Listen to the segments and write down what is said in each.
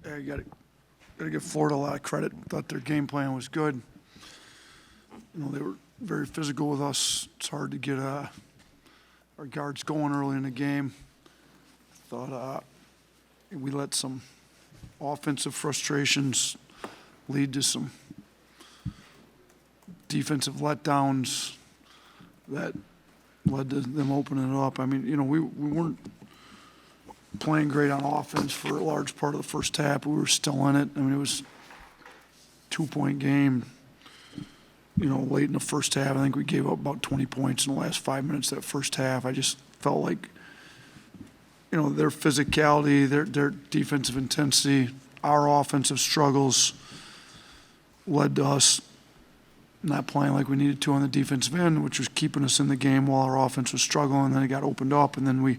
Yeah, you gotta give Florida a lot of credit. Thought their game plan was good. They were very physical with us. It's hard to get our guards going early in the game. Thought we let some offensive frustrations lead to some defensive letdowns that led to them opening it up. I mean, we weren't playing great on offense for a large part of the first half. We were still in it. I mean, it was a 2-point game. Late in the first half, I think we gave up about 20 points in the last 5 minutes of that first half. I just felt like, their physicality, their defensive intensity, our offensive struggles led to us not playing like we needed to on the defensive end, which was keeping us in the game while our offense was struggling. And then it got opened up, and then we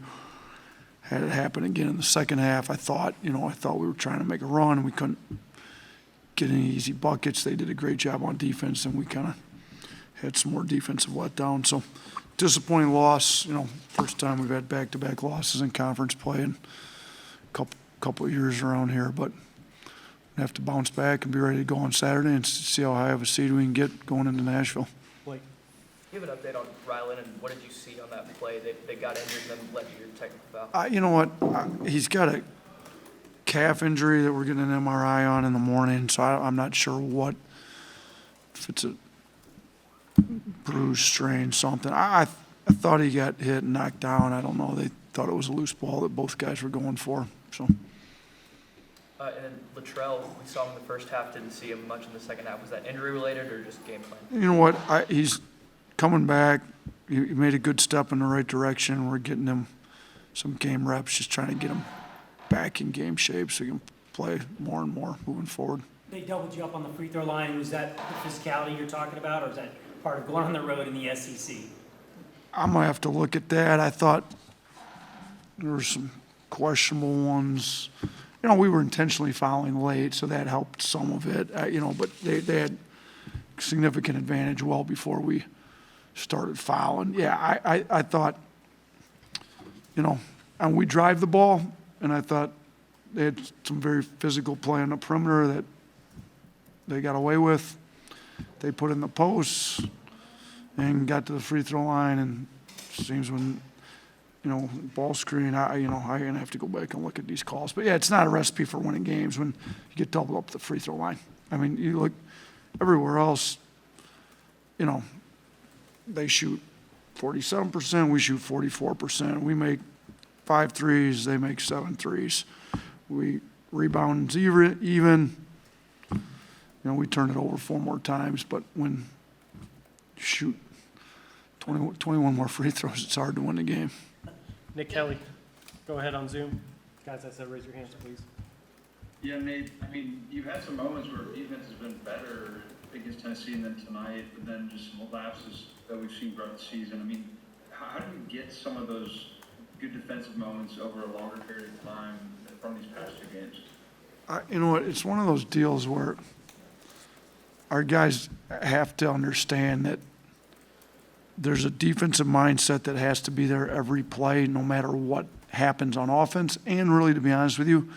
had it happen again in the second half. I thought we were trying to make a run, and we couldn't get any easy buckets. They did a great job on defense, and we kind of had some more defensive letdown. So disappointing loss. First time we've had back-to-back losses in conference play in a couple of years around here, but we have to bounce back and be ready to go on Saturday and see how high of a seed we can get going into Nashville. Blake, give an update on Rylan, and what did you see on that play? They got injured and then led to your technical foul. You know what? He's got a calf injury that we're getting an MRI on in the morning, so I'm not sure if it's a bruise, strain, something. I thought he got hit and knocked down. I don't know. They thought it was a loose ball that both guys were going for. So. And then Latrell, we saw him in the first half, didn't see him much in the second half. Was that injury related or just game plan? You know what? He's coming back. He made a good step in the right direction. We're getting him some game reps, just trying to get him back in game shape so he can play more and more moving forward. They doubled you up on the free throw line. Was that the physicality you're talking about, or is that part of going on the road in the SEC? I'm going to have to look at that. I thought there were some questionable ones. We were intentionally fouling late, so that helped some of it. But they had significant advantage well before we started fouling. Yeah, I thought, and we drive the ball, and I thought they had some very physical play on the perimeter that they got away with. They put in the posts and got to the free throw line, and it seems when, ball screen, I'm going to have to go back and look at these calls. But, yeah, it's not a recipe for winning games when you get doubled up the free throw line. I mean, you look everywhere else, they shoot 47%, we shoot 44%. We make 5 threes, they make 7 threes. We rebound even. We turn it over 4 more times, but when you shoot 21 more free throws, it's hard to win the game. Nick Kelly, go ahead on Zoom. Guys, I said raise your hands, please. Yeah, Nate, you've had some moments where defense has been better against Tennessee than tonight, but then just some lapses that we've seen throughout the season. How do you get some of those good defensive moments over a longer period of time from these past 2 games? You know what? It's one of those deals where our guys have to understand that there's a defensive mindset that has to be there every play, no matter what happens on offense, and really, to be honest with you,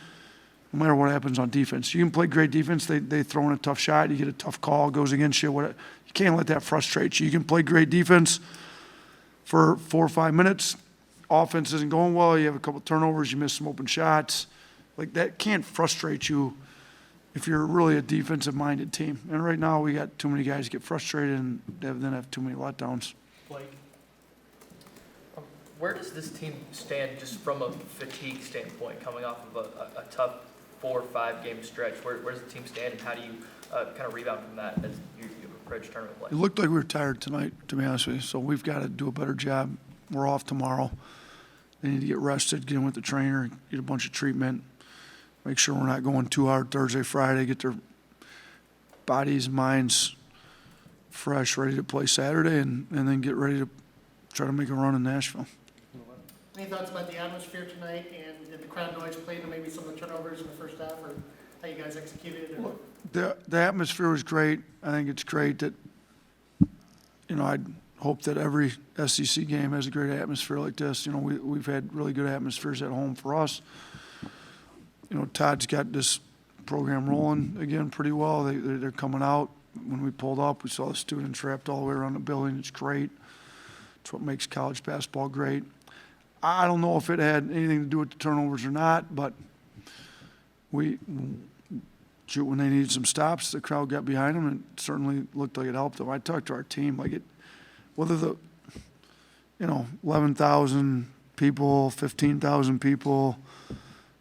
no matter what happens on defense. You can play great defense. They throw in a tough shot. You get a tough call, goes against you. You can't let that frustrate you. You can play great defense for 4 or 5 minutes. Offense isn't going well. You have a couple turnovers. You miss some open shots. Like, that can't frustrate you if you're really a defensive-minded team. And right now we got too many guys get frustrated and then have too many letdowns. Blake? Where does this team stand just from a fatigue standpoint, coming off of a tough 4 or 5 game stretch? Where does the team stand, and how do you kind of rebound from that as you approach tournament play? It looked like we were tired tonight, to be honest with you, so we've got to do a better job. We're off tomorrow. They need to get rested, get in with the trainer, get a bunch of treatment, make sure we're not going too hard Thursday, Friday, get their bodies, minds fresh, ready to play Saturday, and then get ready to try to make a run in Nashville. Any thoughts about the atmosphere tonight, and did the crowd noise play into maybe some of the turnovers in the first half, or how you guys executed? Or? The atmosphere was great. I think it's great that, I'd hope that every SEC game has a great atmosphere like this. We've had really good atmospheres at home for us. Todd's got this program rolling again pretty well. They're coming out. When we pulled up, we saw the students wrapped all the way around the building. It's great. It's what makes college basketball great. I don't know if it had anything to do with the turnovers or not, but when they needed some stops, the crowd got behind them, and it certainly looked like it helped them. I talked to our team, whether the 11,000 people, 15,000 people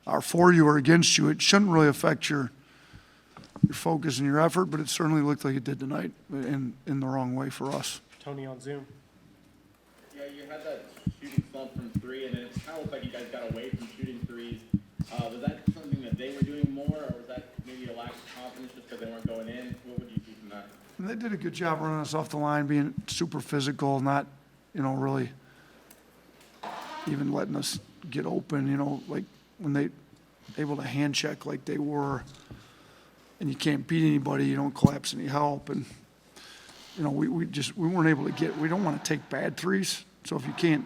are for you or against you, it shouldn't really affect your focus and your effort, but it certainly looked like it did tonight in the wrong way for us. Tony on Zoom. Yeah, you had that shooting slump from three, and it kind of looked like you guys got away from shooting threes. Was that something that they were doing more, or was that maybe a lack of confidence just because they weren't going in? What would you see from that? And they did a good job running us off the line, being super physical, not, really even letting us get open, like when they able to hand check like they were, and you can't beat anybody, you don't collapse any help. And, we weren't able to we don't want to take bad threes. So if you can't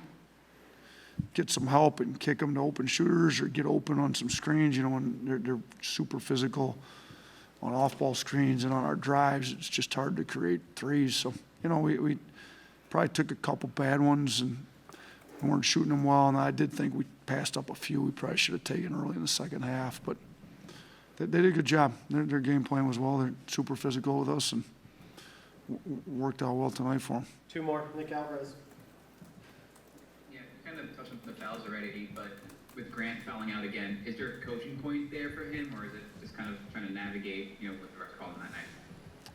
get some help and kick them to open shooters or get open on some screens, when they're super physical on off-ball screens and on our drives, it's just hard to create threes. So, we probably took a couple bad ones and we weren't shooting them well. And I did think we passed up a few we probably should have taken early in the second half. But they did a good job. Their game plan was well. They're super physical with us and worked out well tonight for them. Two more. Nick Alvarez. Yeah, kind of touched on the fouls already, but with Grant fouling out again, is there a coaching point there for him, or is it just kind of trying to navigate, what the refs called that night?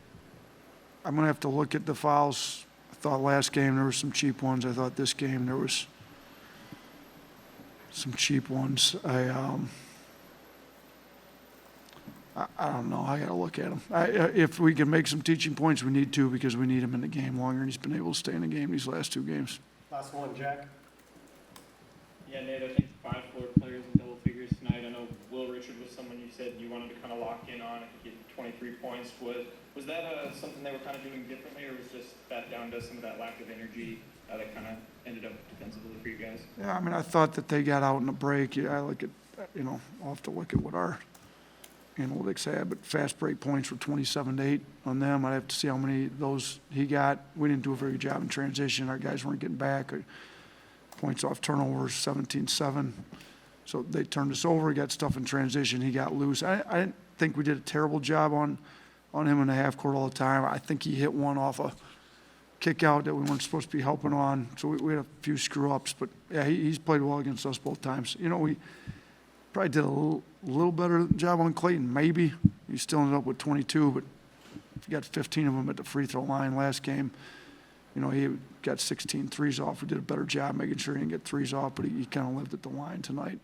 I'm going to have to look at the fouls. I thought last game there were some cheap ones. I thought this game there was some cheap ones. I don't know. I got to look at them. If we can make some teaching points, we need to, because we need him in the game longer, and he's been able to stay in the game these last two games. Last one, Jack. Yeah, Nate, I think 5 floor players in double figures tonight. I know Will Richard was someone you said you wanted to kind of lock in on. I think he had 23 points. Was that something they were kind of doing differently, or was just that down to some of that lack of energy that kind of ended up defensively for you guys? Yeah, I thought that they got out in the break. Yeah, I look at, I'll have to look at what our analytics had, but fast break points were 27-8 on them. I'd have to see how many of those he got. We didn't do a very good job in transition. Our guys weren't getting back. Points off turnovers, 17-7. So they turned us over, got stuff in transition. He got loose. I didn't think we did a terrible job on him in the half court all the time. I think he hit one off a kick out that we weren't supposed to be helping on. So we had a few screw ups, but yeah, he's played well against us both times. We probably did a little better job on Clayton, maybe. He still ended up with 22, but he got 15 of them at the free throw line last game. He got 16 threes off. We did a better job making sure he didn't get threes off, but he kind of lived at the line tonight.